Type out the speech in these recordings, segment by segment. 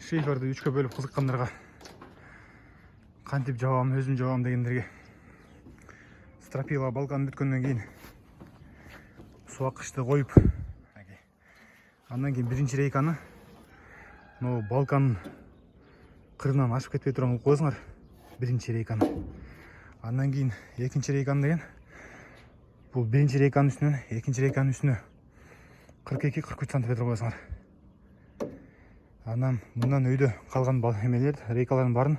Шиферді 3-ке бөліп қызыққандарға, қантип жабам, өзім жабам дегендерге стропила балканы бүткеннен кейін суаққышты қойып, андан кейін бірінші рейканы балканын қырынан ашып кетпей тұрған қылып қойсыңар, бірінші рейканы. Андан кейін екінші рейканы деген, бұл бірінші рейканың үстінен екінші рейканың үстіне 42-43 см қойсыңар. Анан мұндан өйді қалған рейкалардың барын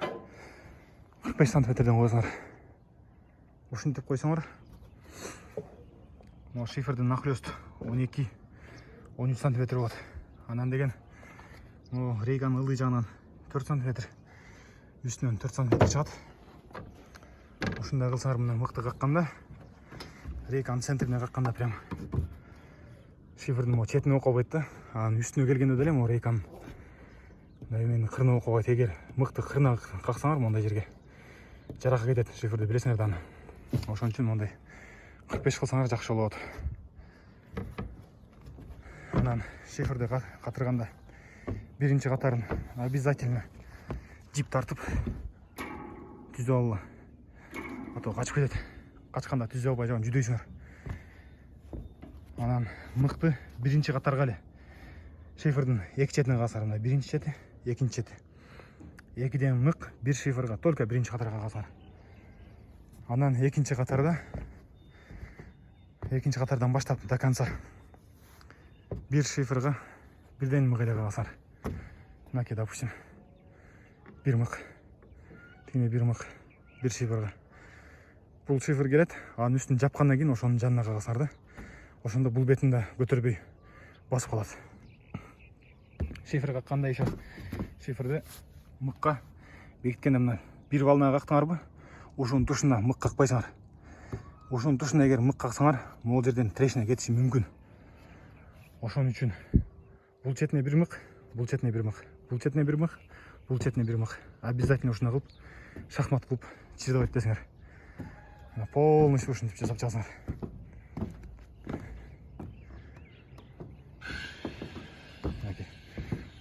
45 см-ден қойсыңар. Ушынтип қойсаңар, шифердің нақлёст 12-13 см болады. Анан деген рейканың ылдый жағынан 4 см, үстінен 4 см шығады. Ушындай қылсаңар, мұнан мықты қаққанда, рейканың центріне қаққанда прям шифердің четіне оққа қойды. Анан үстіне келгенде делем рейканың мен қырына оқуға тегер мықты қырына қақсаңар, мұндай жерге жараққа кетеді шиферді, білесіңер даны. Ошон үчүн мұндай 45 қылсаңар жақсы болады. Анан шиферді қатырғанда бірінші қатарын обязательно жип тартып түзіп алла. А то қачып кетеді. Қачқанда түзіп албай жауын жүдейсіңер. Анан мықты бірінші қатарға әлі шифердің екі четіне қасарында, бірінші четі, екінші четі. Екіден мық бір шиферға, только бірінші қатарға қасар. Анан екінші қатардан баштап до конца бір шиферға бірден мық елеге қасар. Мынаке, допустим, бір мық, тегіне бір мық, бір шиферға. Бұл шифер келеді, анын үстін жапқаннан кейін ошоның жанына қасарды. Ошонда бұл бетінде көтербей басып қалады. Шиферға қандай еще шиферді мыққа бекіткенде мына бір балына қақтыңар ба, ошоның тұшына мық қақпайсыңар. Ошоның тұшына егер мық қақсаңар, ол жерден трещина кетиши мүмкін. Ошон үчүн бұл четіне бір мық, бұл четіне бір мық, бұл четіне бір мық, бұл четіне бір мық. Обязательно ушуна кылып, шахмат кылып чиздеп айтпайсыңар. Полностью ушинтип жасап чыгасыңар.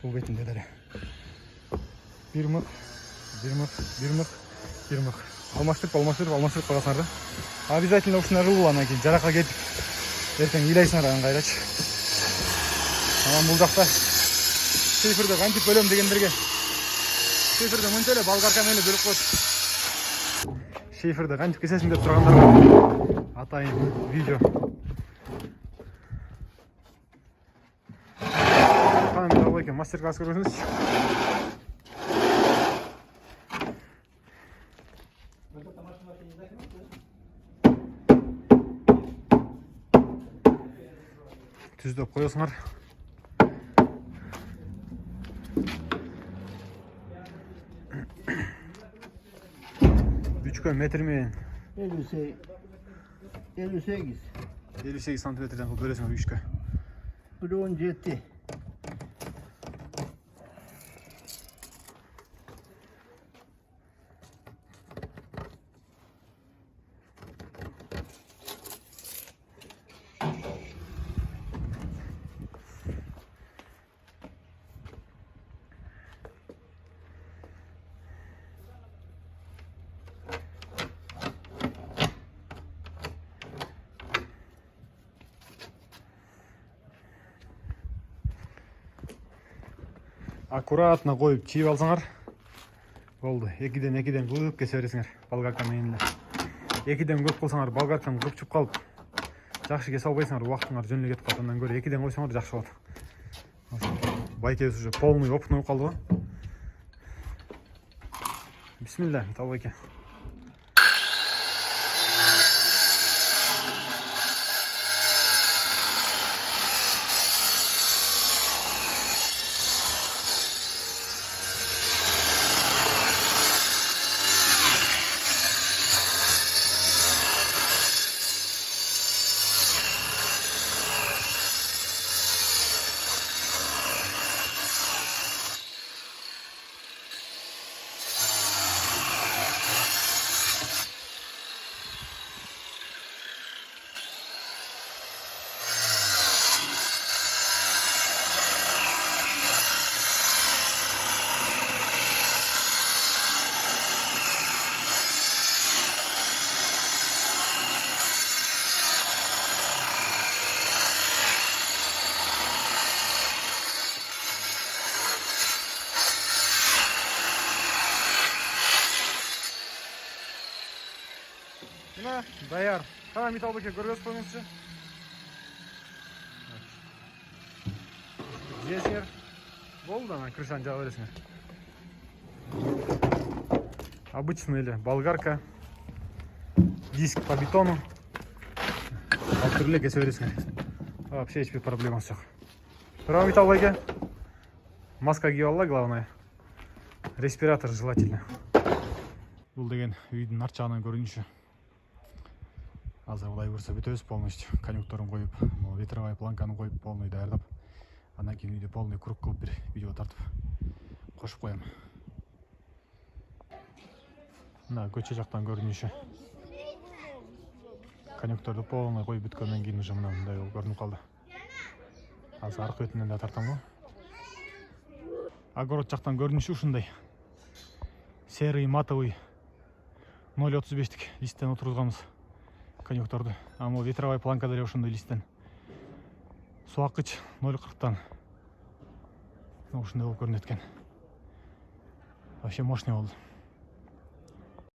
Бұл бетінде дәле. Бір мық, бір мық, бір мық, бір мық. Алмаштырып қаласыңарды. Обязательно ушына қылып анан кейін жараққа кетіп, ертең илайсыңар аңғайрач. Анан бұл жақта шиферді қантип бөлем дегендерге шиферді мынчеле болгаркамен эле бөлүп коет. Шиферді қантип кесесиң деп тургандарға атайын видео. Мастер-класс көріңіз. Түздеп қойасыңар. Бүчкө метрмен 58 сантиметрден бөлесіңер үшкө. 1.17. Аккуратно қойып чиіп алсаңар болды. Екіден қылып кесе бересіңер болгаркамен. Екіден көп қылсаңар болгарканы қыпчып қалып жақсы кесе албайсыңар, уақытыңар жөнле кетіп қалды. Ондан көрі екіден қойсаңар жақсы болады. Байкебіз уже полный опытный қалды ғой. Бисмилля, Митал байке. даяр. Қана металл беке көргөз қойыңызшы. Жесер. Болды, ана крышаны жаба бересіңер. Обычный или болгарка. Диск по бетону. Алып түрлі кесе бересіңер. Вообще ешбір проблемасы жоқ. Тұрау металл беке. Маска киіп алла, главное. Респиратор желательно. Бұл деген үйдің арт жағынан көрініші. Азыр бұлай көрсе бүтөбүз полностью. Конъюнкторын қойып, ветровая планканы қойып, полный даярдап. Анан кейін үйде полный круг қылып бір видео тартып қошып қоям. Мына көче жақтан көрініші. Конъюнкторды полный қойып бүткеннен кейін уже мынандай көрініп қалды. Азыр арқы бетінен де тартам ғой. Огород жақтан көрініші ушундай. Серый матовый 0.35-тік листтен отырғызғанбыз конъюнкторды. Ама ветровая планка деле ушундай листтен. Суакыч 0.40-тан. Ушундай болуп көрүнөт экен. Вообще мощный болду.